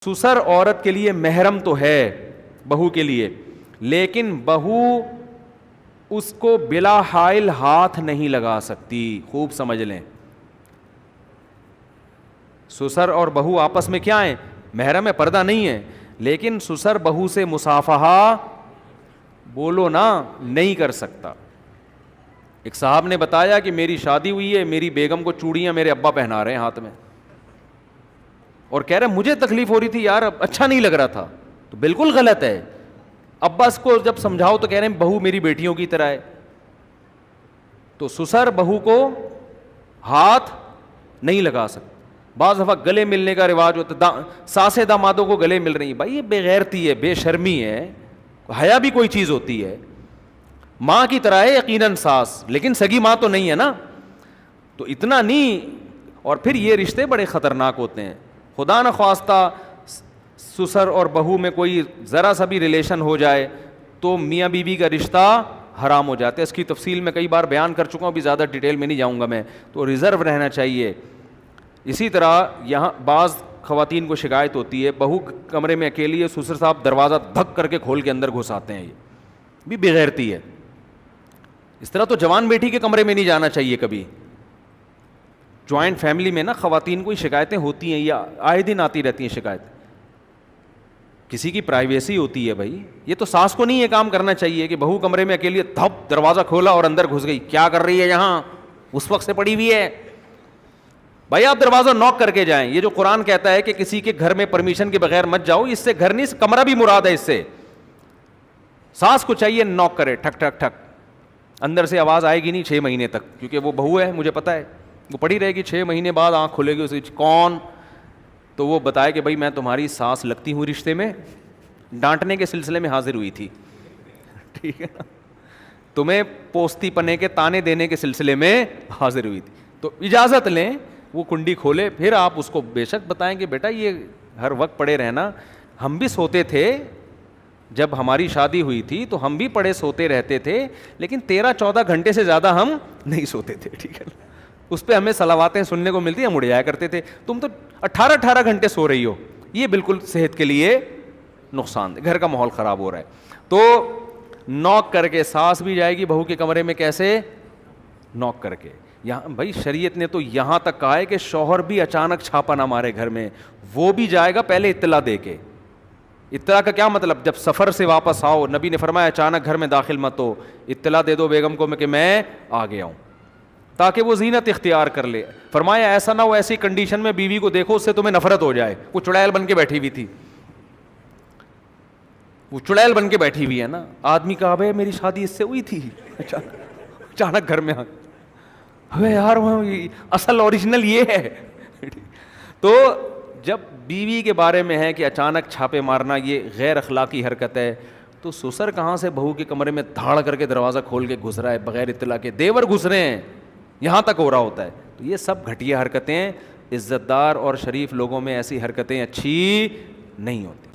سسر عورت کے لیے محرم تو ہے بہو کے لیے، لیکن بہو اس کو بلا حائل ہاتھ نہیں لگا سکتی. خوب سمجھ لیں، سسر اور بہو آپس میں کیا ہیں؟ محرم ہے، پردہ نہیں ہے، لیکن سسر بہو سے مصافحہ بولو نا نہیں کر سکتا. ایک صاحب نے بتایا کہ میری شادی ہوئی ہے، میری بیگم کو چوڑیاں میرے ابا پہنا رہے ہیں ہاتھ میں، اور کہہ رہے مجھے تکلیف ہو رہی تھی یار، اچھا نہیں لگ رہا تھا. تو بالکل غلط ہے. ابا اس کو جب سمجھاؤ تو کہہ رہے ہیں بہو میری بیٹیوں کی طرح ہے. تو سسر بہو کو ہاتھ نہیں لگا سکتا. بعض دفعہ گلے ملنے کا رواج ہوتا، ساسے دامادوں کو گلے مل رہی ہیں. بھائی یہ بے غیرتی ہے، بے شرمی ہے. حیا بھی کوئی چیز ہوتی ہے. ماں کی طرح ہے یقیناً ساس، لیکن سگی ماں تو نہیں ہے نا. تو اتنا نہیں. اور پھر یہ رشتے بڑے خطرناک ہوتے ہیں. خدا نخواستہ سسر اور بہو میں کوئی ذرا سا بھی ریلیشن ہو جائے تو میاں بیوی کا رشتہ حرام ہو جاتا ہے. اس کی تفصیل میں کئی بار بیان کر چکا ہوں، ابھی زیادہ ڈیٹیل میں نہیں جاؤں گا میں. تو ریزرو رہنا چاہیے. اسی طرح یہاں بعض خواتین کو شکایت ہوتی ہے بہو کمرے میں اکیلی ہے، سسر صاحب دروازہ دھک کر کے کھول کے اندر گھس آتے ہیں. یہ بھی بے غیرتی ہے. اس طرح تو جوان بیٹی کے کمرے میں نہیں جانا چاہیے کبھی. جوائنٹ فیملی میں نا خواتین کو شکایتیں ہوتی ہیں، یا آئے دن آتی رہتی ہیں شکایت. کسی کی پرائیویسی ہوتی ہے بھائی. یہ تو ساس کو نہیں یہ کام کرنا چاہیے کہ بہو کمرے میں اکیلی دھپ دروازہ کھولا اور اندر گھس گئی. کیا کر رہی ہے یہاں؟ اس وقت سے پڑی ہوئی ہے. بھائی آپ دروازہ نوک کر کے جائیں. یہ جو قرآن کہتا ہے کہ کسی کے گھر میں پرمیشن کے بغیر مت جاؤ، اس سے گھر نہیں، کمرہ بھی مراد ہے اس سے. ساس کو چاہیے نوک کرے، ٹھک ٹھک ٹھک. اندر سے آواز آئے گی نہیں 6 مہینے تک، کیونکہ وہ بہو ہے، مجھے پتا ہے. وہ پڑی رہے گی، 6 مہینے بعد آنکھ کھلے گی، اسے کون؟ تو وہ بتائے کہ بھائی میں تمہاری ساس لگتی ہوں رشتے میں، ڈانٹنے کے سلسلے میں حاضر ہوئی تھی، ٹھیک ہے، تمہیں پوستی پنے کے تانے دینے کے سلسلے میں حاضر ہوئی تھی. تو اجازت لیں، وہ کنڈی کھولے، پھر آپ اس کو بے شک بتائیں کہ بیٹا یہ ہر وقت پڑے رہنا. ہم بھی سوتے تھے جب ہماری شادی ہوئی تھی، تو ہم بھی پڑے سوتے رہتے تھے، لیکن 13-14 گھنٹے سے زیادہ ہم نہیں سوتے تھے، ٹھیک ہے. اس پہ ہمیں صلواتیں سننے کو ملتی ہیں، ہم اڑ جایا کرتے تھے. تم تو 18 گھنٹے سو رہی ہو. یہ بالکل صحت کے لیے نقصان دہ، گھر کا ماحول خراب ہو رہا ہے. تو نوک کر کے ساس بھی جائے گی بہو کے کمرے میں، کیسے؟ نوک کر کے. یہاں بھائی شریعت نے تو یہاں تک کہا ہے کہ شوہر بھی اچانک چھاپا نہ مارے گھر میں، وہ بھی جائے گا پہلے اطلاع دے کے. اطلاع کا کیا مطلب؟ جب سفر سے واپس آؤ، نبی نے فرمایا اچانک گھر میں داخل مت ہو، اطلاع دے دو بیگم کو کہ میں آ گیا ہوں، تاکہ وہ زینت اختیار کر لے. فرمایا ایسا نہ ہو ایسی کنڈیشن میں بیوی کو دیکھو اس سے تمہیں نفرت ہو جائے. وہ چڑیل بن کے بیٹھی ہوئی تھی، وہ چڑیل بن کے بیٹھی ہوئی ہے نا. آدمی کہا بھائی میری شادی اس سے ہوئی تھی، اچانک گھر میں ابے یار اصل اوریجنل یہ ہے. تو جب بیوی کے بارے میں ہے کہ اچانک چھاپے مارنا یہ غیر اخلاقی حرکت ہے، تو سسر کہاں سے بہو کے کمرے میں دھاڑ کر کے دروازہ کھول کے گھس رہا ہے بغیر اطلاع کے؟ دیور گھس رہے ہیں، یہاں تک ہو رہا ہوتا ہے. تو یہ سب گھٹیا حرکتیں. عزت دار اور شریف لوگوں میں ایسی حرکتیں اچھی نہیں ہوتی.